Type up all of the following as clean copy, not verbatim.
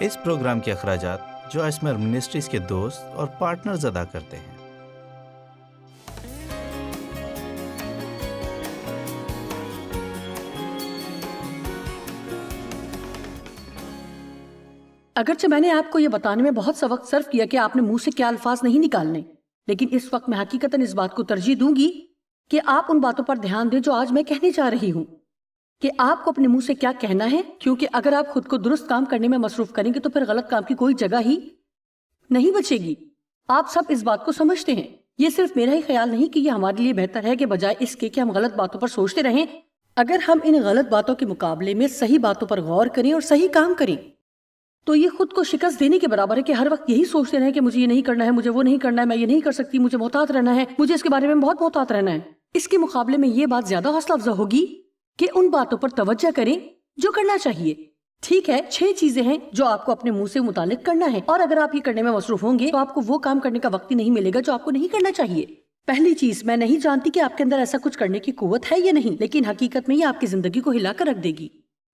اس programme کے اخراجات جو اسمر منسٹریز کے دوست اور پارٹنرز ادا کرتے ہیں۔ اگرچہ میں نے آپ کو یہ بتانے میں بہت سا وقت صرف کیا کہ آپ نے منہ سے کیا الفاظ نہیں نکالنے، لیکن اس وقت میں حقیقتاً اس بات کو ترجیح دوں گی کہ آپ ان باتوں پر دھیان دیں جو آج میں کہنے جا رہی ہوں، کہ آپ کو اپنے منہ سے کیا کہنا ہے، کیونکہ اگر آپ خود کو درست کام کرنے میں مصروف کریں گے تو پھر غلط کام کی کوئی جگہ ہی نہیں بچے گی۔ آپ سب اس بات کو سمجھتے ہیں، یہ صرف میرا ہی خیال نہیں کہ یہ ہمارے لیے بہتر ہے کہ بجائے اس کے کہ ہم غلط باتوں پر سوچتے رہیں، اگر ہم ان غلط باتوں کے مقابلے میں صحیح باتوں پر غور کریں اور صحیح کام کریں تو یہ خود کو شکست دینے کے برابر ہے کہ ہر وقت یہی سوچتے رہیں کہ مجھے یہ نہیں کرنا ہے، مجھے وہ نہیں کرنا ہے، میں یہ نہیں کر سکتی، مجھے محتاط رہنا ہے، مجھے اس کے بارے میں بہت محتاط رہنا ہے۔ اس کے مقابلے میں یہ بات زیادہ حوصلہ افزا ہوگی کہ ان باتوں پر توجہ کریں جو کرنا چاہیے۔ ٹھیک ہے، 6 چیزیں ہیں جو آپ کو اپنے منہ سے متعلق کرنا ہے، اور اگر آپ یہ کرنے میں مصروف ہوں گے تو آپ کو وہ کام کرنے کا وقت ہی نہیں ملے گا جو آپ کو نہیں کرنا چاہیے۔ پہلی چیز، میں نہیں جانتی کہ آپ کے اندر ایسا کچھ کرنے کی قوت ہے یا نہیں، لیکن حقیقت میں یہ آپ کی زندگی کو ہلا کر رکھ دے گی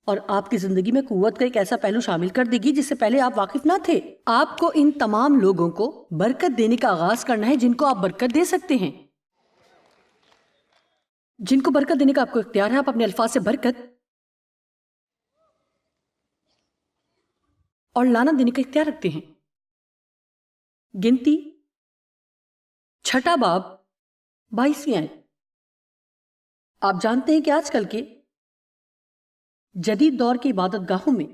اور آپ کی زندگی میں قوت کا ایک ایسا پہلو شامل کر دے گی جس سے پہلے آپ واقف نہ تھے۔ آپ کو ان تمام لوگوں کو برکت دینے کا آغاز کرنا ہے جن کو آپ برکت دے سکتے ہیں، جن کو برکت دینے کا آپ کو اختیار ہے۔ آپ اپنے الفاظ سے برکت اور لعنت دینے کا اختیار رکھتے ہیں۔ گنتی 6 باب 22 آیت۔ آپ جانتے ہیں کہ آج کل کے جدید دور کی عبادت گاہوں میں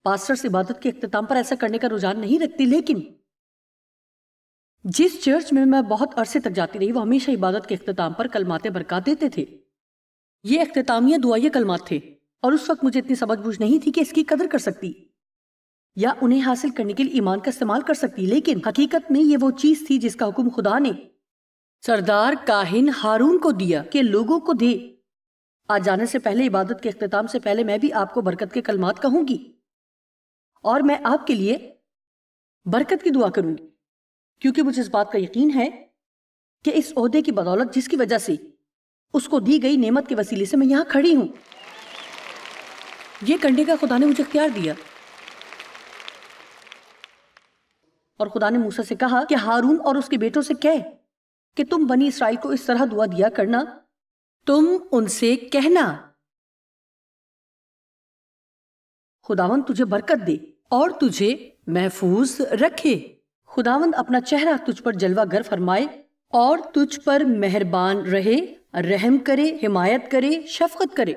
پاسٹرز عبادت کے اختتام پر ایسا کرنے کا رجحان نہیں رکھتے، لیکن جس چرچ میں بہت عرصے تک جاتی رہی وہ ہمیشہ عبادت کے اختتام پر کلمات برکات دیتے تھے۔ یہ اختتامیہ دعائیہ کلمات تھے، اور اس وقت مجھے اتنی سمجھ بوجھ نہیں تھی کہ اس کی قدر کر سکتی یا انہیں حاصل کرنے کے لیے ایمان کا استعمال کر سکتی، لیکن حقیقت میں یہ وہ چیز تھی جس کا حکم خدا نے سردار کاہن ہارون کو دیا کہ لوگوں کو دے۔ آج جانے سے پہلے، عبادت کے اختتام سے پہلے، میں بھی آپ کو برکت کے کلمات کہوں گی اور میں آپ کے لیے برکت کی دعا کروں گی، کیونکہ مجھے اس بات کا یقین ہے کہ اس عہدے کی بدولت جس کی وجہ سے اس کو دی گئی نعمت کے وسیلے سے میں یہاں کھڑی ہوں، یہ کرنے کا خدا نے مجھے اختیار دیا۔ اور خدا نے موسیٰ سے کہا کہ ہارون اور اس کے بیٹوں سے کہہ کہ تم بنی اسرائیل کو اس طرح دعا دیا کرنا، تم ان سے کہنا، خداوند تجھے برکت دے اور تجھے محفوظ رکھے، خداوند اپنا چہرہ تجھ پر جلوہ گر فرمائے اور تجھ پر مہربان رہے، رحم کرے، حمایت کرے، شفقت کرے،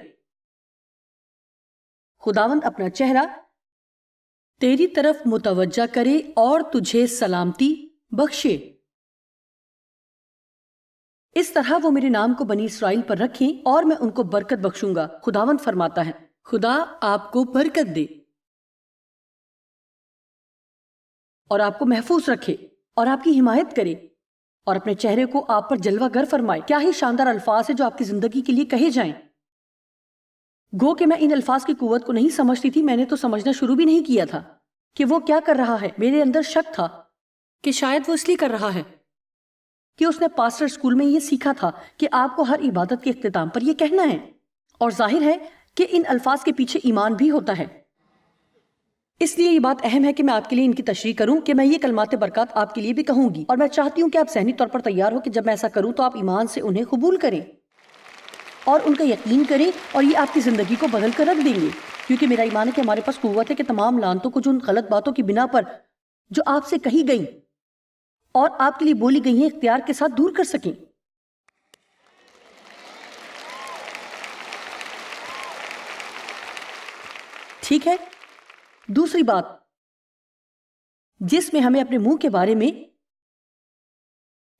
خداوند اپنا چہرہ تیری طرف متوجہ کرے اور تجھے سلامتی بخشے۔ اس طرح وہ میرے نام کو بنی اسرائیل پر رکھیں اور میں ان کو برکت بخشوں گا۔ خداوند فرماتا ہے، خدا آپ کو برکت دے اور آپ کو محفوظ رکھے اور آپ کی حمایت کرے اور اپنے چہرے کو آپ پر جلوہ گر فرمائے۔ کیا ہی شاندار الفاظ ہیں جو آپ کی زندگی کے لیے کہے جائیں۔ گو کہ میں ان الفاظ کی قوت کو نہیں سمجھتی تھی، میں نے تو سمجھنا شروع بھی نہیں کیا تھا کہ وہ کیا کر رہا ہے۔ میرے اندر شک تھا کہ شاید وہ اس لیے کر رہا ہے کہ اس نے پاسٹر اسکول میں یہ سیکھا تھا کہ آپ کو ہر عبادت کے اختتام پر یہ کہنا ہے، اور ظاہر ہے کہ ان الفاظ کے پیچھے ایمان بھی ہوتا ہے۔ اس لیے یہ بات اہم ہے کہ میں آپ کے لیے ان کی تشریح کروں کہ میں یہ کلمات برکات آپ کے لیے بھی کہوں گی، اور میں چاہتی ہوں کہ آپ ذہنی طور پر تیار ہو کہ جب میں ایسا کروں تو آپ ایمان سے انہیں قبول کریں اور ان کا یقین کریں، اور یہ آپ کی زندگی کو بدل کر رکھ دیں گے، کیونکہ میرا ایمان ہے کہ ہمارے پاس قوت ہے کہ تمام لعنتوں کو جو ان غلط باتوں کی بنا پر جو آپ سے کہی گئی اور آپ کے لیے بولی گئی ہیں اختیار کے ساتھ دور کر سکیں۔ ٹھیک ہے، دوسری بات جس میں ہمیں اپنے منہ کے بارے میں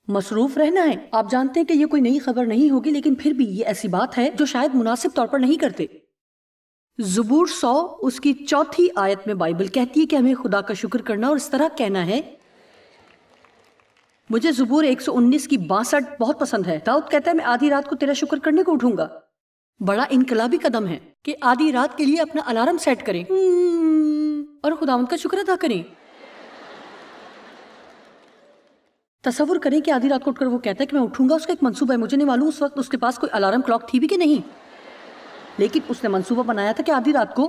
مصروف رہنا ہے۔ آپ جانتے ہیں کہ یہ کوئی نئی خبر نہیں ہوگی، لیکن پھر بھی یہ ایسی بات ہے جو شاید مناسب طور پر نہیں کرتے۔ زبور 100 اس کی 4 آیت میں بائبل کہتی ہے کہ ہمیں خدا کا شکر کرنا اور اس طرح کہنا ہے۔ مجھے زبور 119 کی 62 بہت پسند ہے۔ داؤد کہتا ہے، میں آدھی رات کو تیرا شکر کرنے کو اٹھوں گا۔ بڑا انقلابی قدم ہے کہ آدھی رات کے لیے اپنا الارم سیٹ کریں اور خداوند کا شکر ادا کریں۔ تصور کریں کہ آدھی رات کو اٹھ کر وہ کہتا ہے کہ میں اٹھوں گا، اس کا ایک منصوبہ ہے۔ مجھے نہیں معلوم اس وقت اس کے پاس کوئی الارم کلاک تھی بھی کہ نہیں، لیکن اس نے منصوبہ بنایا تھا کہ آدھی رات کو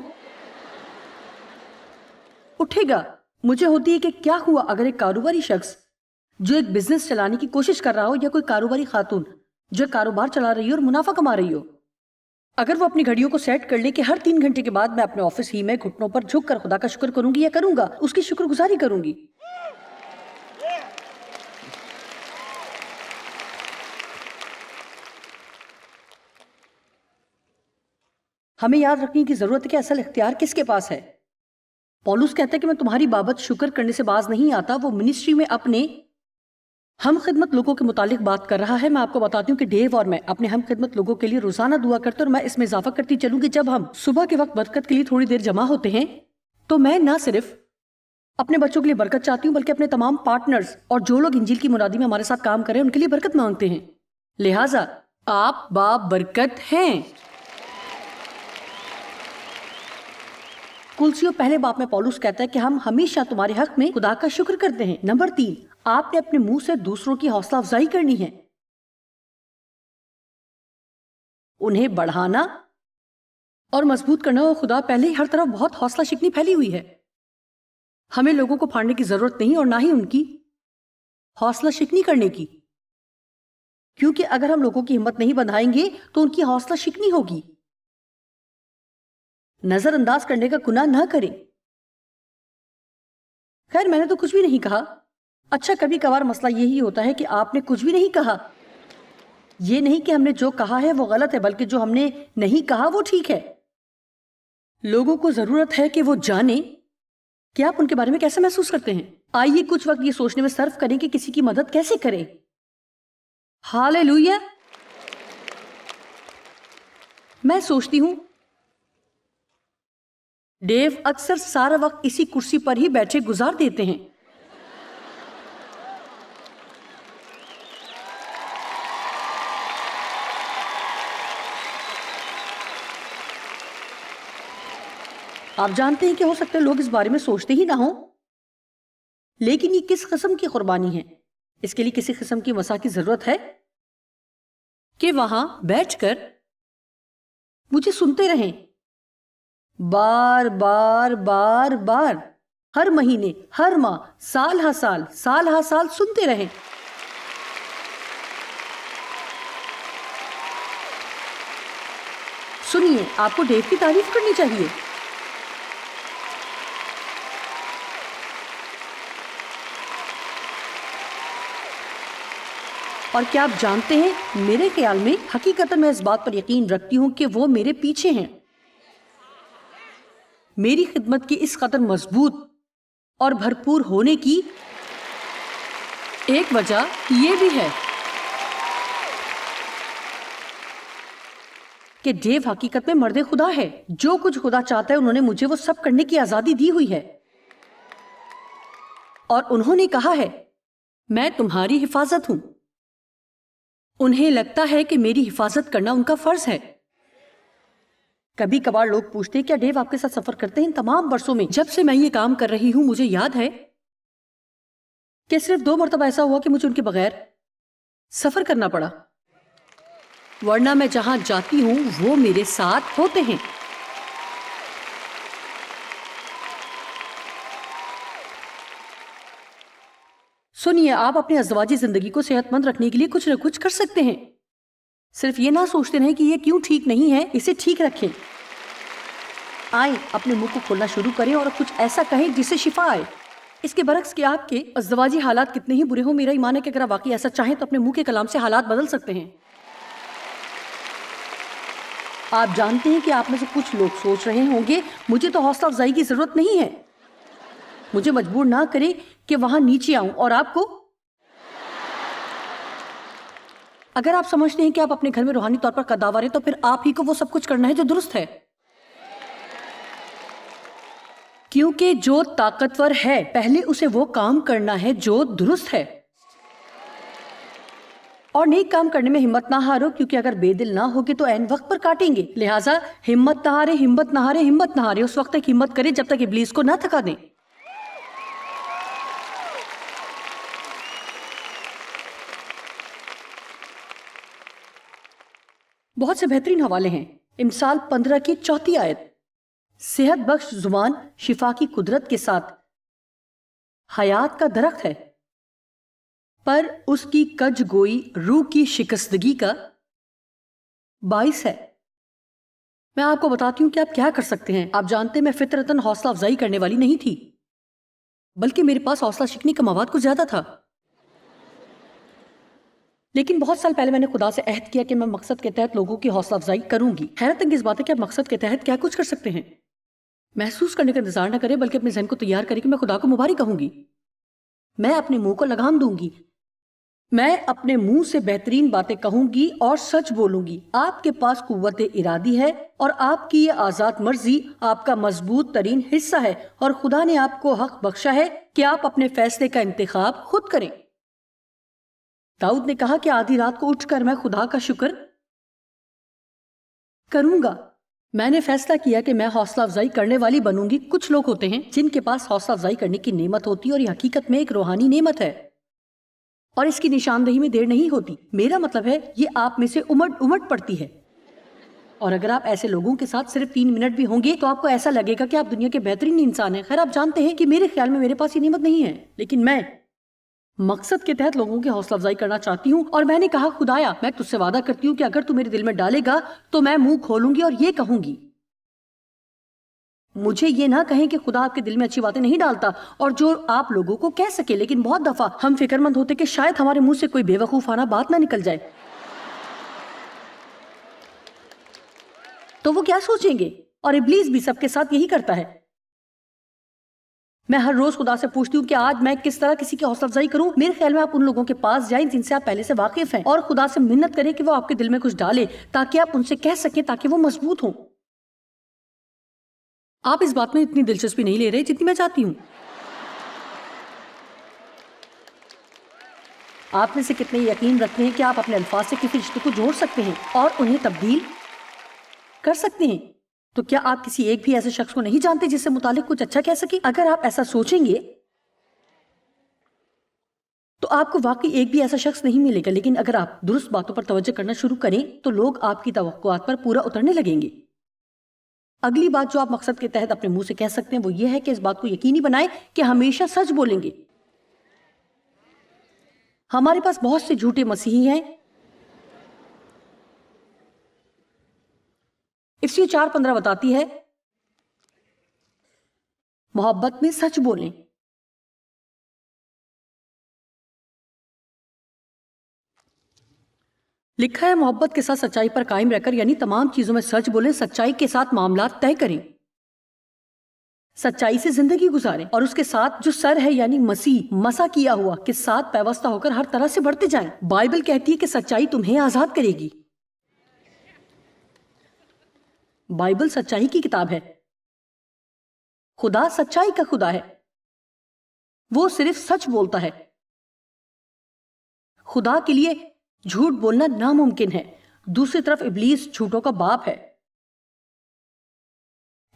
اٹھے گا. مجھے ہوتی ہے کہ کیا ہوا اگر ایک کاروباری شخص جو ایک بزنس چلانے کی کوشش کر رہا ہو یا کوئی کاروباری خاتون جو کاروبار چلا رہی ہو اور منافع کما رہی ہو، اگر وہ اپنی گھڑیوں کو سیٹ کر لے کہ ہر 3 گھنٹے کے بعد میں اپنے آفس ہی میں گھٹنوں پر جھک کر خدا کا شکر کروں گی یا کروں گا، اس کی شکر گزاری کروں گی. ہمیں یاد رکھنے کی ضرورت ہے کہ اصل اختیار کس کے پاس ہے. پولس کہتا ہے کہ میں تمہاری بابت شکر کرنے سے باز نہیں آتا. وہ منسٹری میں اپنے ہم خدمت لوگوں کے متعلق بات کر رہا ہے. میں آپ کو بتاتی ہوں کہ ڈیو اور میں اپنے ہم خدمت لوگوں کے لیے روزانہ دعا کرتے اور میں اس میں اضافہ کرتی چلوں کہ جب ہم صبح کے وقت برکت کے لیے تھوڑی دیر جمع ہوتے ہیں تو میں نہ صرف اپنے بچوں کے لیے برکت چاہتی ہوں بلکہ اپنے تمام پارٹنرز اور جو لوگ انجیل کی منادی میں ہمارے ساتھ کام کریں ان کے لیے برکت مانگتے ہیں. لہٰذا آپ بابرکت ہیں. کلسیوں پہلے باب میں پولس کہتا ہے کہ ہم ہمیشہ تمہارے حق میں خدا کا شکر کرتے ہیں. نمبر 3، آپ نے اپنے منہ سے دوسروں کی حوصلہ افزائی کرنی ہے، انہیں بڑھانا اور مضبوط کرنا. اور خدا پہلے ہی ہر طرف بہت حوصلہ شکنی پھیلی ہوئی ہے. ہمیں لوگوں کو پھاڑنے کی ضرورت نہیں اور نہ ہی ان کی حوصلہ شکنی کرنے کی، کیونکہ اگر ہم لوگوں کی ہمت نہیں بندھائیں گے تو ان کی حوصلہ شکنی ہوگی. نظر انداز کرنے کا گناہ نہ کریں. خیر میں نے تو کچھ بھی نہیں کہا. اچھا کبھی کبھار مسئلہ یہی ہوتا ہے کہ آپ نے کچھ بھی نہیں کہا. یہ نہیں کہ ہم نے جو کہا ہے وہ غلط ہے، بلکہ جو ہم نے نہیں کہا وہ ٹھیک ہے. لوگوں کو ضرورت ہے کہ وہ جانیں کہ آپ ان کے بارے میں کیسے محسوس کرتے ہیں. آئیے کچھ وقت یہ سوچنے میں صرف کریں کہ کسی کی مدد کیسے کریں. ہاللیلویا. میں سوچتی ہوں ڈیو اکثر سارا وقت اسی کرسی پر ہی بیٹھے گزار دیتے ہیں. آپ جانتے ہیں کہ ہو سکتا ہے لوگ اس بارے میں سوچتے ہی نہ ہوں، لیکن یہ کس قسم کی قربانی ہے؟ اس کے لیے کسی قسم کی مسا کی ضرورت ہے کہ وہاں بیٹھ کر مجھے سنتے رہیں بار بار بار بار، ہر مہینے، ہر ماہ، سال ہا سال، سال ہا سال سنتے رہیں. سنیے، آپ کو ڈیو کی تعریف کرنی چاہیے. اور کیا آپ جانتے ہیں، میرے خیال میں حقیقتاً میں اس بات پر یقین رکھتی ہوں کہ وہ میرے پیچھے ہیں. میری خدمت کی اس قدر مضبوط اور بھرپور ہونے کی ایک وجہ یہ بھی ہے کہ ڈیو حقیقت میں مرد خدا ہے. جو کچھ خدا چاہتا ہے انہوں نے مجھے وہ سب کرنے کی آزادی دی ہوئی ہے، اور انہوں نے کہا ہے میں تمہاری حفاظت ہوں. انہیں لگتا ہے کہ میری حفاظت کرنا ان کا فرض ہے. کبھی کبھار لوگ پوچھتے ہیں کیا ڈیو آپ کے ساتھ سفر کرتے ہیں؟ ان تمام برسوں میں جب سے میں یہ کام کر رہی ہوں مجھے یاد ہے کہ صرف 2 مرتبہ ایسا ہوا کہ مجھے ان کے بغیر سفر کرنا پڑا، ورنہ میں جہاں جاتی ہوں وہ میرے ساتھ ہوتے ہیں. سنیے، آپ اپنی ازدواجی زندگی کو صحت مند رکھنے کے لیے کچھ نہ کچھ کر سکتے ہیں. صرف یہ نہ سوچتے رہیں کہ یہ کیوں ٹھیک نہیں ہے، اسے ٹھیک رکھیں. آئیں اپنے منہ کو کھولنا شروع کریں اور کچھ ایسا کہیں جس سے شفا آئے. اس کے برعکس کہ آپ کے ازدواجی حالات کتنے ہی برے ہوں، میرا ایمان ہے کہ اگر آپ واقعی ایسا چاہیں تو اپنے منہ کے کلام سے حالات بدل سکتے ہیں. آپ جانتے ہیں کہ آپ میں سے کچھ لوگ سوچ رہے ہوں گے مجھے تو حوصلہ افزائی کی ضرورت نہیں ہے. مجھے مجبور نہ کریں کہ وہاں نیچے آؤں. اور آپ کو اگر آپ سمجھتے ہیں کہ آپ اپنے گھر میں روحانی طور پر قداور ہیں تو پھر آپ ہی کو وہ سب کچھ کرنا ہے جو درست ہے، کیونکہ جو طاقتور ہے پہلے اسے وہ کام کرنا ہے جو درست ہے. اور نیک کام کرنے میں ہمت نہ ہارو، کیونکہ اگر بے دل نہ ہوگے تو عین وقت پر کاٹیں گے. لہٰذا ہمت نہ ہارے، ہمت نہ ہارے، ہمت نہ ہارے. اس وقت تک ہمت کرے جب تک ابلیس کو نہ تھکا دیں. بہت سے بہترین حوالے ہیں. امثال 15 کی 4 آیت. صحت بخش زبان شفا کی قدرت کے ساتھ حیات کا درخت ہے، پر اس کی کج گوئی روح کی شکستگی کا باعث ہے۔ میں آپ کو بتاتی ہوں کہ آپ کیا کر سکتے ہیں۔ آپ جانتے میں فطرتاً حوصلہ افزائی کرنے والی نہیں تھی، بلکہ میرے پاس حوصلہ شکنی کا مواد کچھ زیادہ تھا۔ لیکن بہت سال پہلے میں نے خدا سے عہد کیا کہ میں مقصد کے تحت لوگوں کی حوصلہ افزائی کروں گی۔ حیرت انگیز بات ہے کہ آپ مقصد کے تحت کیا کچھ کر سکتے ہیں۔ محسوس کرنے کا انتظار نہ کریں، بلکہ اپنے ذہن کو تیار کریں کہ میں خدا کو مبارک کہوں گی، میں اپنے منہ کو لگام دوں گی، میں اپنے منہ سے بہترین باتیں کہوں گی اور سچ بولوں گی۔ آپ کے پاس قوت ارادی ہے اور آپ کی یہ آزاد مرضی آپ کا مضبوط ترین حصہ ہے، اور خدا نے آپ کو حق بخشا ہے کہ آپ اپنے فیصلے کا انتخاب خود کریں۔ داؤد نے کہا کہ آدھی رات کو اٹھ کر میں خدا کا شکر کروں گا۔ میں نے فیصلہ کیا کہ میں حوصلہ افزائی کرنے والی بنوں گی۔ کچھ لوگ ہوتے ہیں جن کے پاس حوصلہ افزائی کرنے کی نعمت ہوتی ہے، اور یہ حقیقت میں ایک روحانی نعمت ہے، اور اس کی نشاندہی میں دیر نہیں ہوتی۔ میرا مطلب ہے یہ آپ میں سے امٹ پڑتی ہے، اور اگر آپ ایسے لوگوں کے ساتھ صرف 3 منٹ بھی ہوں گے تو آپ کو ایسا لگے گا کہ آپ دنیا کے بہترین انسان ہیں۔ خیر، آپ جانتے ہیں کہ میرے خیال میں میرے پاس یہ نعمت نہیں ہے، لیکن میں مقصد کے تحت لوگوں کی حوصلہ افزائی کرنا چاہتی ہوں، اور میں نے کہا خدایا میں تجھ سے وعدہ کرتی ہوں کہ اگر تو میرے دل میں ڈالے گا تو میں منہ کھولوں گی اور یہ کہوں گی۔ مجھے یہ نہ کہیں کہ خدا آپ کے دل میں اچھی باتیں نہیں ڈالتا اور جو آپ لوگوں کو کہہ سکے، لیکن بہت دفعہ ہم فکر مند ہوتے کہ شاید ہمارے منہ سے کوئی بے وقوفانہ بات نہ نکل جائے، تو وہ کیا سوچیں گے؟ اور ابلیس بھی سب کے ساتھ یہی کرتا ہے۔ میں ہر روز خدا سے پوچھتی ہوں کہ آج میں کس طرح کسی کی حوصلہ افزائی کروں۔ میرے خیال میں آپ ان لوگوں کے پاس جائیں جن سے آپ پہلے سے واقف ہیں، اور خدا سے منت کریں کہ وہ آپ کے دل میں کچھ ڈالے تاکہ آپ ان سے کہہ سکیں، تاکہ وہ مضبوط ہوں۔ آپ اس بات میں اتنی دلچسپی نہیں لے رہے جتنی میں چاہتی ہوں۔ آپ میں سے کتنے یقین رکھتے ہیں کہ آپ اپنے الفاظ سے کسی رشتے کو جوڑ سکتے ہیں اور انہیں تبدیل کر سکتے ہیں؟ تو کیا آپ کسی ایک بھی ایسے شخص کو نہیں جانتے جس سے متعلق کچھ اچھا کہہ سکیں؟ اگر آپ ایسا سوچیں گے تو آپ کو واقعی ایک بھی ایسا شخص نہیں ملے گا، لیکن اگر آپ درست باتوں پر توجہ کرنا شروع کریں تو لوگ آپ کی توقعات پر پورا اترنے لگیں گے۔ اگلی بات جو آپ مقصد کے تحت اپنے منہ سے کہہ سکتے ہیں وہ یہ ہے کہ اس بات کو یقینی بنائیں کہ ہمیشہ سچ بولیں گے۔ ہمارے پاس بہت سے جھوٹے مسیحی ہیں۔ افسیوں 4:15 بتاتی ہے محبت میں سچ بولیں۔ لکھا ہے محبت کے ساتھ سچائی پر قائم رہ کر، یعنی تمام چیزوں میں سچ بولیں، سچائی کے ساتھ معاملات طے کریں، سچائی سے زندگی گزاریں، اور اس کے ساتھ جو سر ہے یعنی مسیح مسا کیا ہوا کے ساتھ پیوستہ ہو کر ہر طرح سے بڑھتے جائیں۔ بائبل کہتی ہے کہ سچائی تمہیں آزاد کرے گی۔ بائبل سچائی کی کتاب ہے۔ خدا سچائی کا خدا ہے، وہ صرف سچ بولتا ہے۔ خدا کے لیے جھوٹ بولنا ناممکن ہے۔ دوسری طرف ابلیس جھوٹوں کا باپ ہے۔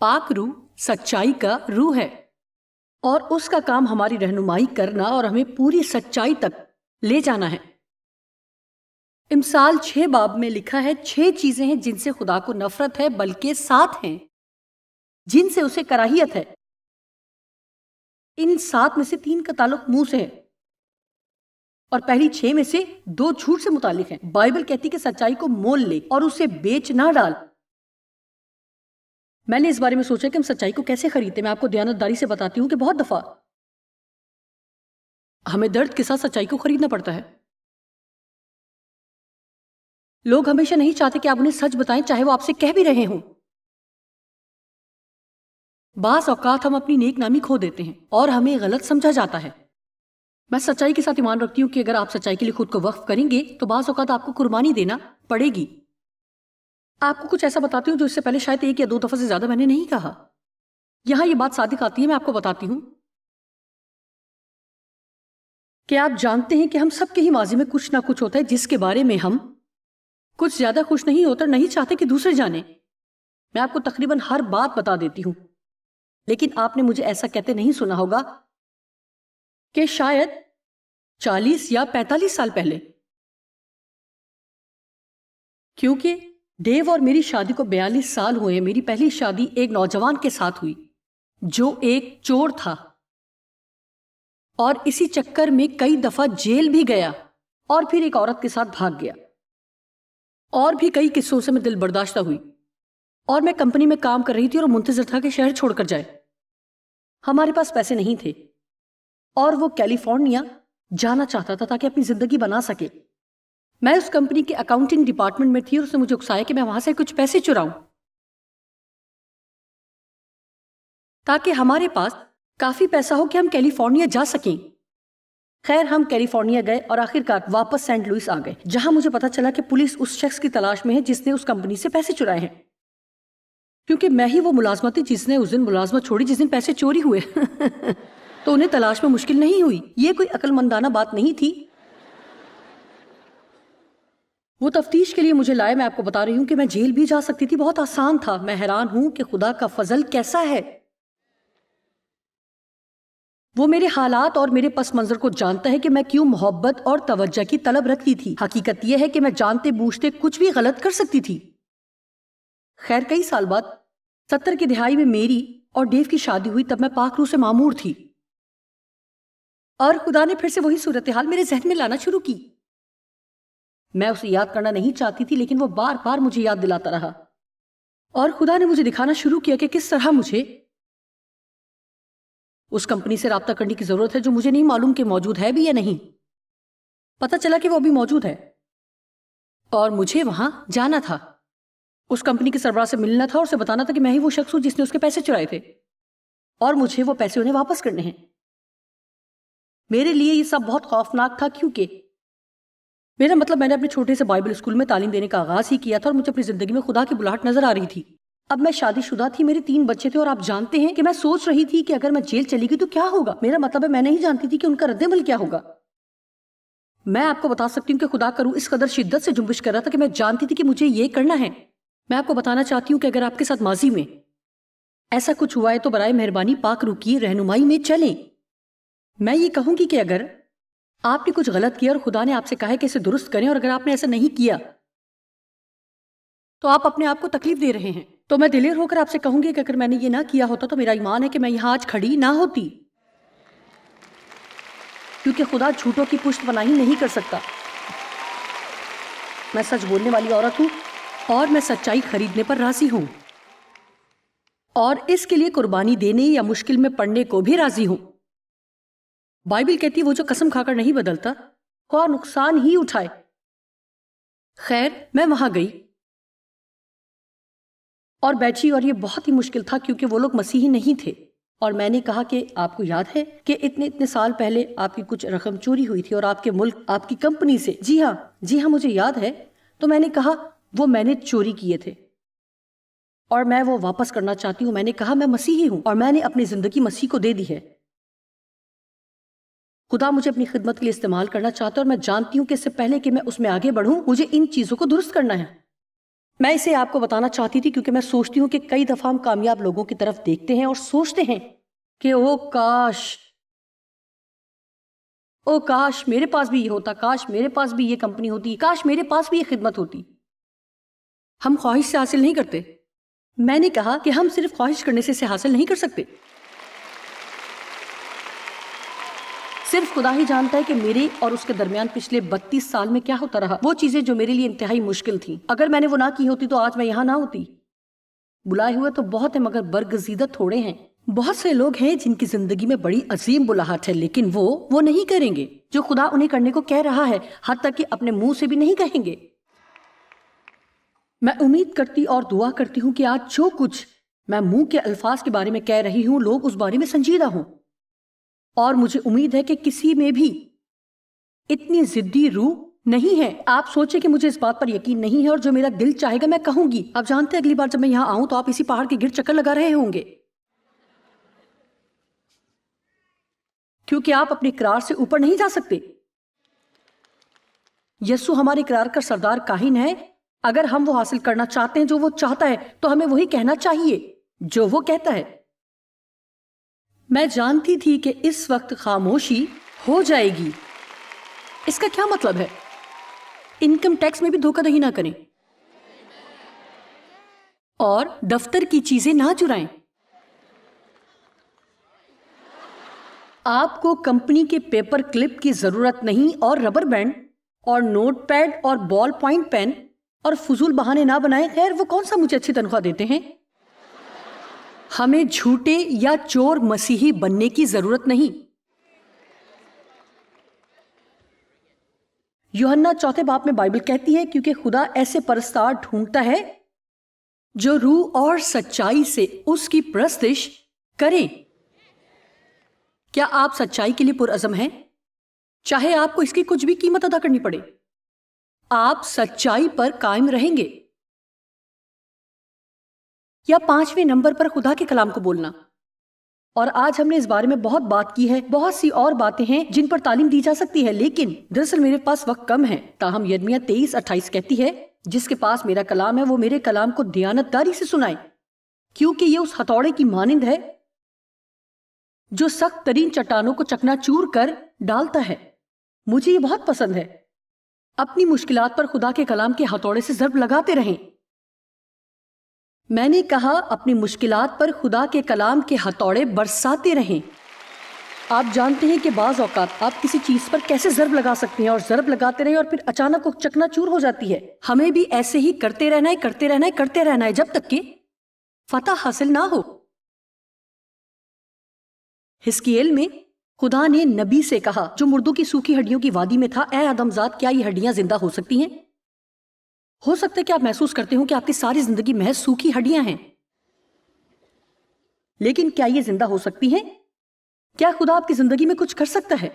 پاک روح سچائی کا روح ہے، اور اس کا کام ہماری رہنمائی کرنا اور ہمیں پوری سچائی تک لے جانا ہے۔ امثال 6 باب میں لکھا ہے 6 چیزیں ہیں جن سے خدا کو نفرت ہے، بلکہ 7 ہیں جن سے اسے کراہیت ہے۔ ان 7 میں سے 3 کا تعلق منہ سے ہے، اور پہلی 6 میں سے 2 جھوٹ سے متعلق ہیں۔ بائبل کہتی کہ سچائی کو مول لے اور اسے بیچ نہ ڈال۔ میں نے اس بارے میں سوچا کہ ہم سچائی کو کیسے خریدتے۔ میں آپ کو دیانتداری سے بتاتی ہوں کہ بہت دفعہ ہمیں درد کے ساتھ سچائی کو خریدنا پڑتا ہے۔ لوگ ہمیشہ نہیں چاہتے کہ آپ انہیں سچ بتائیں، چاہے وہ آپ سے کہہ بھی رہے ہوں۔ بعض اوقات ہم اپنی نیک نامی کھو دیتے ہیں اور ہمیں غلط سمجھا جاتا ہے۔ میں سچائی کے ساتھ ایمان رکھتی ہوں کہ اگر آپ سچائی کے لیے خود کو وقف کریں گے تو بعض اوقات آپ کو قربانی دینا پڑے گی۔ آپ کو کچھ ایسا بتاتی ہوں جو اس سے پہلے شاید 1 یا 2 دفعہ سے زیادہ میں نے نہیں کہا۔ یہاں یہ بات صادق آتی ہے۔ میں آپ کو بتاتی ہوں کہ آپ جانتے ہیں کہ ہم سب کے ہی ماضی میں کچھ نہ کچھ ہوتا ہے جس کے بارے میں ہم کچھ زیادہ خوش نہیں ہوتے اور نہیں چاہتے کہ دوسرے جانیں۔ میں آپ کو تقریباً ہر بات بتا دیتی ہوں، لیکن آپ نے مجھے ایسا کہتے نہیں سنا ہوگا کہ شاید 40 یا 45 سال پہلے، کیونکہ دیو اور میری شادی کو 42 سال ہوئے. میری پہلی شادی ایک نوجوان کے ساتھ ہوئی جو ایک چور تھا اور اسی چکر میں کئی دفعہ جیل بھی گیا اور پھر ایک عورت کے ساتھ بھاگ گیا. اور بھی کئی قصوں سے میں دل برداشتہ ہوئی اور میں کمپنی میں کام کر رہی تھی اور منتظر تھا کہ شہر چھوڑ کر جائے. ہمارے پاس پیسے نہیں تھے اور وہ کیلیفورنیا جانا چاہتا تھا تاکہ اپنی زندگی بنا سکے. میں اس کمپنی کے اکاؤنٹنگ ڈپارٹمنٹ میں تھی اور اس نے مجھے اکسایا کہ میں وہاں سے کچھ پیسے چراؤں تاکہ ہمارے پاس کافی پیسہ ہو کہ ہم کیلیفورنیا جا سکیں. خیر ہم کیلیفورنیا گئے اور آخرکار واپس سینٹ لوئس آ گئے, جہاں مجھے پتا چلا کہ پولیس اس شخص کی تلاش میں ہے جس نے اس کمپنی سے پیسے چرائے ہیں, کیونکہ میں ہی وہ ملازمت تھی جس نے اس دن ملازمت چھوڑی جس دن پیسے چوری ہوئے. تو انہیں تلاش میں مشکل نہیں ہوئی. یہ کوئی عقل مندانہ بات نہیں تھی. وہ تفتیش کے لیے مجھے لائے. میں آپ کو بتا رہی ہوں کہ میں جیل بھی جا سکتی تھی, بہت آسان تھا. میں حیران ہوں کہ خدا کا فضل کیسا ہے. وہ میرے حالات اور میرے پس منظر کو جانتا ہے کہ میں کیوں محبت اور توجہ کی طلب رکھتی تھی. حقیقت یہ ہے کہ میں جانتے بوجھتے کچھ بھی غلط کر سکتی تھی. خیر کئی سال بعد 70 کی دہائی میں میری اور ڈیو کی شادی ہوئی. تب میں پاک روح سے معمور تھی اور خدا نے پھر سے وہی صورتحال میرے ذہن میں لانا شروع کی. میں اسے یاد کرنا نہیں چاہتی تھی لیکن وہ بار بار مجھے یاد دلاتا رہا اور خدا نے مجھے دکھانا شروع کیا کہ کس طرح مجھے اس کمپنی سے رابطہ کرنے کی ضرورت ہے جو مجھے نہیں معلوم کہ موجود ہے بھی یا نہیں. پتہ چلا کہ وہ بھی موجود ہے اور مجھے وہاں جانا تھا. اس کمپنی کے سربراہ سے ملنا تھا اور اسے بتانا تھا کہ میں ہی وہ شخص ہوں جس نے اس کے پیسے چرائے تھے اور مجھے وہ پیسے انہیں واپس کرنے ہیں. میرے لیے یہ سب بہت خوفناک تھا کیونکہ میرا مطلب میں نے اپنے چھوٹے سے بائبل اسکول میں تعلیم دینے کا آغاز ہی کیا تھا اور مجھے اپنی زندگی میں خدا کی بلاہٹ نظر آ رہی تھی. اب میں شادی شدہ تھی, میرے 3 بچے تھے اور آپ جانتے ہیں کہ میں سوچ رہی تھی کہ اگر میں جیل چلی گئی تو کیا ہوگا. میرا مطلب ہے میں نہیں جانتی تھی کہ ان کا رد عمل کیا ہوگا. میں آپ کو بتا سکتی ہوں کہ خدا کا روح اس قدر شدت سے جنبش کر رہا تھا کہ میں جانتی تھی کہ مجھے یہ کرنا ہے. میں آپ کو بتانا چاہتی ہوں کہ اگر آپ کے ساتھ ماضی میں ایسا کچھ ہوا ہے تو برائے مہربانی پاک روح کی رہنمائی میں چلیں. میں یہ کہوں گی کہ اگر آپ نے کچھ غلط کیا اور خدا نے آپ سے کہا ہے کہ اسے درست کریں اور اگر آپ نے ایسا نہیں کیا تو آپ اپنے آپ کو تکلیف دے رہے ہیں. تو میں دلیر ہو کر آپ سے کہوں گی کہ اگر میں نے یہ نہ کیا ہوتا تو میرا ایمان ہے کہ میں یہاں آج کھڑی نہ ہوتی, کیونکہ خدا جھوٹوں کی پشت پناہی نہیں کر سکتا. میں سچ بولنے والی عورت ہوں اور میں سچائی خریدنے پر راضی ہوں اور اس کے لیے قربانی دینے یا مشکل میں پڑنے کو بھی راضی ہوں. بائبل کہتی وہ جو قسم کھا کر نہیں بدلتا خواہ نقصان ہی اٹھائے. خیر میں وہاں گئی اور بیٹھی اور یہ بہت ہی مشکل تھا کیونکہ وہ لوگ مسیحی نہیں تھے. اور میں نے کہا کہ آپ کو یاد ہے کہ اتنے سال پہلے آپ کی کچھ رقم چوری ہوئی تھی اور آپ کے ملک آپ کی کمپنی سے. جی ہاں مجھے یاد ہے. تو میں نے کہا وہ میں نے چوری کیے تھے اور میں وہ واپس کرنا چاہتی ہوں. میں نے کہا میں مسیحی ہوں اور میں نے اپنی زندگی مسیح کو دے دی ہے. خدا مجھے اپنی خدمت کے لیے استعمال کرنا چاہتا ہے اور میں جانتی ہوں کہ اس سے پہلے کہ میں اس میں آگے بڑھوں مجھے ان چیزوں کو درست کرنا ہے. میں اسے آپ کو بتانا چاہتی تھی کیونکہ میں سوچتی ہوں کہ کئی دفعہ ہم کامیاب لوگوں کی طرف دیکھتے ہیں اور سوچتے ہیں کہ او کاش میرے پاس بھی یہ ہوتا, کاش میرے پاس بھی یہ کمپنی ہوتی, کاش میرے پاس بھی یہ خدمت ہوتی. ہم خواہش سے حاصل نہیں کرتے. میں نے کہا کہ ہم صرف خواہش کرنے سے حاصل نہیں کر سکتے. صرف خدا ہی جانتا ہے کہ میرے اور اس کے درمیان پچھلے 32 سال میں کیا ہوتا رہا. وہ چیزیں جو میرے لیے انتہائی مشکل تھیں, اگر میں نے وہ نہ کی ہوتی تو آج میں یہاں نہ ہوتی. بلائے ہوئے تو بہت ہیں مگر برگزیدہ تھوڑے ہیں. بہت سے لوگ ہیں جن کی زندگی میں بڑی عظیم بلاہٹ ہے لیکن وہ نہیں کریں گے جو خدا انہیں کرنے کو کہہ رہا ہے, حتی تک کہ اپنے منہ سے بھی نہیں کہیں گے. میں امید کرتی اور دعا کرتی ہوں کہ آج جو کچھ میں منہ کے الفاظ کے بارے میں کہہ رہی ہوں لوگ اس بارے میں سنجیدہ ہوں. اور مجھے امید ہے کہ کسی میں بھی اتنی ضدی روح نہیں ہے. آپ سوچیں کہ مجھے اس بات پر یقین نہیں ہے اور جو میرا دل چاہے گا میں کہوں گی. آپ جانتے ہیں اگلی بار جب میں یہاں آؤں تو آپ اسی پہاڑ کے گرد چکر لگا رہے ہوں گے کیونکہ آپ اپنے اقرار سے اوپر نہیں جا سکتے. یسوع ہمارے اقرار کا سردار کاہن ہے. اگر ہم وہ حاصل کرنا چاہتے ہیں جو وہ چاہتا ہے تو ہمیں وہی کہنا چاہیے جو وہ کہتا ہے. میں جانتی تھی کہ اس وقت خاموشی ہو جائے گی. اس کا کیا مطلب ہے؟ انکم ٹیکس میں بھی دھوکہ دہی نہ کریں. اور دفتر کی چیزیں نہ چرائیں۔ آپ کو کمپنی کے پیپر کلپ کی ضرورت نہیں، اور ربر بینڈ اور نوٹ پیڈ اور بال پوائنٹ پین اور فضول بہانے نہ بنائیں۔ خیر وہ کون سا مجھے اچھی تنخواہ دیتے ہیں؟ ہمیں جھوٹے یا چور مسیحی بننے کی ضرورت نہیں۔ یوحنا 4 باب میں بائبل کہتی ہے کیونکہ خدا ایسے پرستار ڈھونڈتا ہے جو روح اور سچائی سے اس کی پرستش کریں۔ کیا آپ سچائی کے لیے پرعزم ہیں؟ چاہے آپ کو اس کی کچھ بھی قیمت ادا کرنی پڑے، آپ سچائی پر قائم رہیں گے؟ یا 5ویں نمبر پر خدا کے کلام کو بولنا؟ اور آج ہم نے اس بارے میں بہت بات کی ہے۔ بہت سی اور باتیں ہیں جن پر تعلیم دی جا سکتی ہے، لیکن دراصل میرے پاس وقت کم ہے۔ تاہم یرمیہ 23:28 کہتی ہے، جس کے پاس میرا کلام ہے وہ میرے کلام کو دیانتداری سے سنائے، کیونکہ یہ اس ہتھوڑے کی مانند ہے جو سخت ترین چٹانوں کو چکنا چور کر ڈالتا ہے۔ مجھے یہ بہت پسند ہے۔ اپنی مشکلات پر خدا کے کلام کے ہتھوڑے سے ضرب لگاتے رہیں۔ میں نے کہا اپنی مشکلات پر خدا کے کلام کے ہتھوڑے برساتے رہیں۔ آپ جانتے ہیں کہ بعض اوقات آپ کسی چیز پر کیسے ضرب لگا سکتے ہیں، اور ضرب لگاتے رہیں اور پھر اچانک وہ چکنا چور ہو جاتی ہے۔ ہمیں بھی ایسے ہی کرتے رہنا ہے جب تک کہ فتح حاصل نہ ہو۔ حزقییل میں خدا نے نبی سے کہا جو مردوں کی سوکھی ہڈیوں کی وادی میں تھا، اے آدمزاد کیا یہ ہڈیاں زندہ ہو سکتی ہیں؟ ہو سکتا ہے کہ آپ محسوس کرتے ہوں کہ آپ کی ساری زندگی محض سوکھی ہڈیاں ہیں، لیکن کیا یہ زندہ ہو سکتی ہیں؟ کیا خدا آپ کی زندگی میں کچھ کر سکتا ہے؟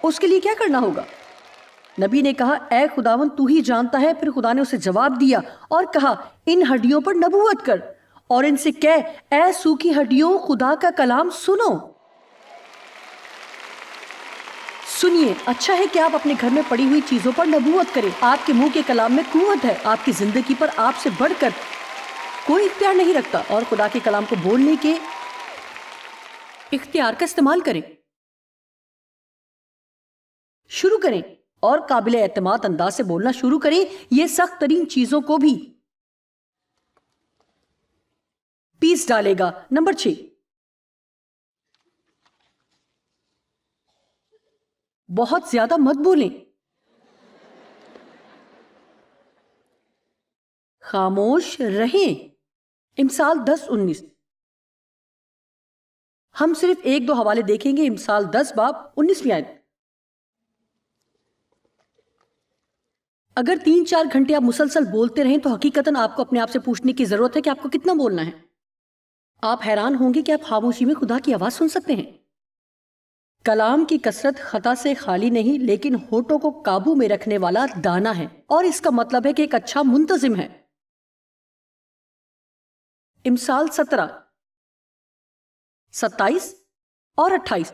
اس کے لیے کیا کرنا ہوگا؟ نبی نے کہا اے خداوند تو ہی جانتا ہے۔ پھر خدا نے اسے جواب دیا اور کہا ان ہڈیوں پر نبوت کر اور ان سے کہہ اے سوکھی ہڈیوں خدا کا کلام سنو۔ سنیے، اچھا ہے کہ آپ اپنے گھر میں پڑی ہوئی چیزوں پر نبوت کریں۔ آپ کے منہ کے کلام میں قوت ہے۔ آپ کی زندگی پر آپ سے بڑھ کر کوئی اختیار نہیں رکھتا، اور خدا کے کلام کو بولنے کے اختیار کا استعمال کریں۔ شروع کریں اور قابل اعتماد انداز سے بولنا شروع کریں، یہ سخت ترین چیزوں کو بھی پیس ڈالے گا۔ نمبر 6، بہت زیادہ مت بولیں۔ خاموش رہیں۔ امثال 10:19۔ ہم صرف 1-2 حوالے دیکھیں گے۔ امثال 10 باب 19ویں آیت۔ اگر 3-4 گھنٹے آپ مسلسل بولتے رہیں تو حقیقتاً آپ کو اپنے آپ سے پوچھنے کی ضرورت ہے کہ آپ کو کتنا بولنا ہے۔ آپ حیران ہوں گے کہ آپ خاموشی میں خدا کی آواز سن سکتے ہیں۔ کلام کی کثرت خطا سے خالی نہیں، لیکن ہونٹوں کو قابو میں رکھنے والا دانا ہے، اور اس کا مطلب ہے کہ ایک اچھا منتظم ہے۔ امثال 17، 27 اور 28۔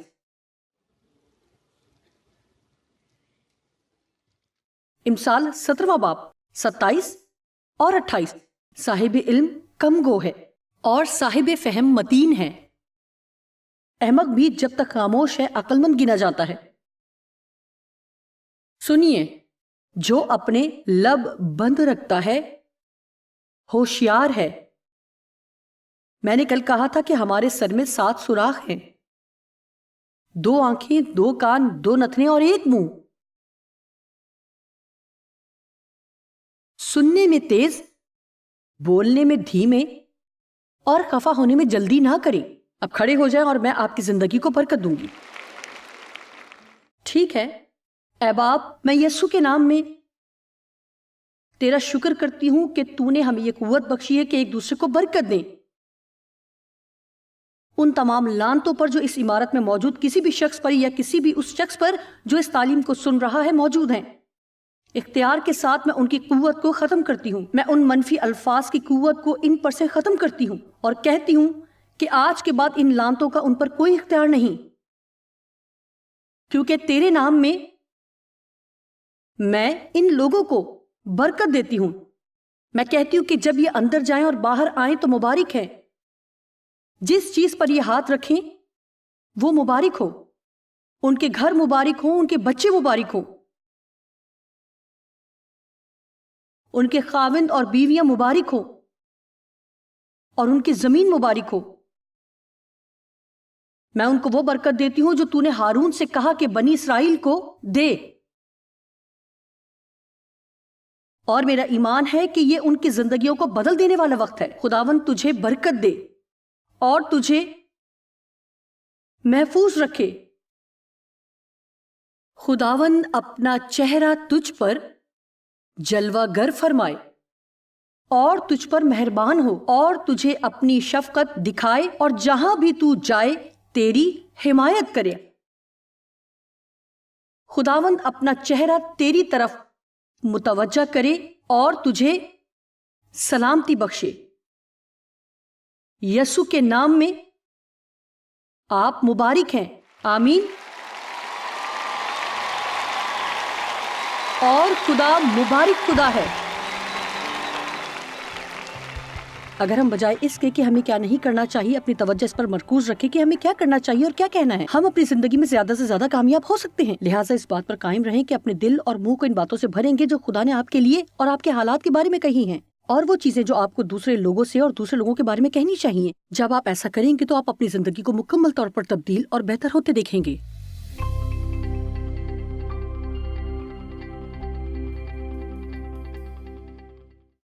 امثال 17واں باب 27 اور 28۔ صاحب علم کم گو ہے اور صاحب فہم متین ہے۔ احمق بھی جب تک خاموش ہے عقل مند گنا جاتا ہے۔ سنیے، جو اپنے لب بند رکھتا ہے ہوشیار ہے۔ میں نے کل کہا تھا کہ ہمارے سر میں 7 سوراخ ہیں، 2 آنکھیں، 2 کان، 2 نتنے اور 1 منہ۔ سننے میں تیز، بولنے میں دھیمے اور خفا ہونے میں جلدی نہ کریں۔ اب کھڑے ہو جائیں اور میں آپ کی زندگی کو برکت دوں گی۔ ٹھیک ہے اے باپ، میں یسوع کے نام میں تیرا شکر کرتی ہوں کہ تو نے ہمیں یہ قوت بخشی ہے کہ ایک دوسرے کو برکت دیں۔ ان تمام لعنتوں پر جو اس عمارت میں موجود کسی بھی شخص پر یا کسی بھی اس شخص پر جو اس تعلیم کو سن رہا ہے موجود ہیں، اختیار کے ساتھ میں ان کی قوت کو ختم کرتی ہوں۔ میں ان منفی الفاظ کی قوت کو ان پر سے ختم کرتی ہوں اور کہتی ہوں کہ آج کے بعد ان لعنتوں کا ان پر کوئی اختیار نہیں، کیونکہ تیرے نام میں میں ان لوگوں کو برکت دیتی ہوں۔ میں کہتی ہوں کہ جب یہ اندر جائیں اور باہر آئیں تو مبارک ہے۔ جس چیز پر یہ ہاتھ رکھیں وہ مبارک ہو، ان کے گھر مبارک ہوں، ان کے بچے مبارک ہوں، ان کے خاوند اور بیویاں مبارک ہو اور ان کی زمین مبارک ہو۔ میں ان کو وہ برکت دیتی ہوں جو تو نے ہارون سے کہا کہ بنی اسرائیل کو دے، اور میرا ایمان ہے کہ یہ ان کی زندگیوں کو بدل دینے والا وقت ہے۔ خداوند تجھے برکت دے اور تجھے محفوظ رکھے۔ خداوند اپنا چہرہ تجھ پر جلوہ گر فرمائے اور تجھ پر مہربان ہو اور تجھے اپنی شفقت دکھائے، اور جہاں بھی تو جائے تیری حمایت کرے۔ خداوند اپنا چہرہ تیری طرف متوجہ کرے اور تجھے سلامتی بخشے۔ یسوع کے نام میں آپ مبارک ہیں، آمین۔ اور خدا مبارک خدا ہے۔ اگر ہم بجائے اس کے کہ ہمیں کیا نہیں کرنا چاہیے اپنی توجہ اس پر مرکوز رکھیں کہ ہمیں کیا کرنا چاہیے اور کیا کہنا ہے، ہم اپنی زندگی میں زیادہ سے زیادہ کامیاب ہو سکتے ہیں۔ لہٰذا اس بات پر قائم رہیں کہ اپنے دل اور منہ کو ان باتوں سے بھریں گے جو خدا نے آپ کے لیے اور آپ کے حالات کے بارے میں کہی ہیں، اور وہ چیزیں جو آپ کو دوسرے لوگوں سے اور دوسرے لوگوں کے بارے میں کہنی چاہیے۔ جب آپ ایسا کریں گے تو آپ اپنی زندگی کو مکمل طور پر تبدیل اور بہتر ہوتے دیکھیں گے۔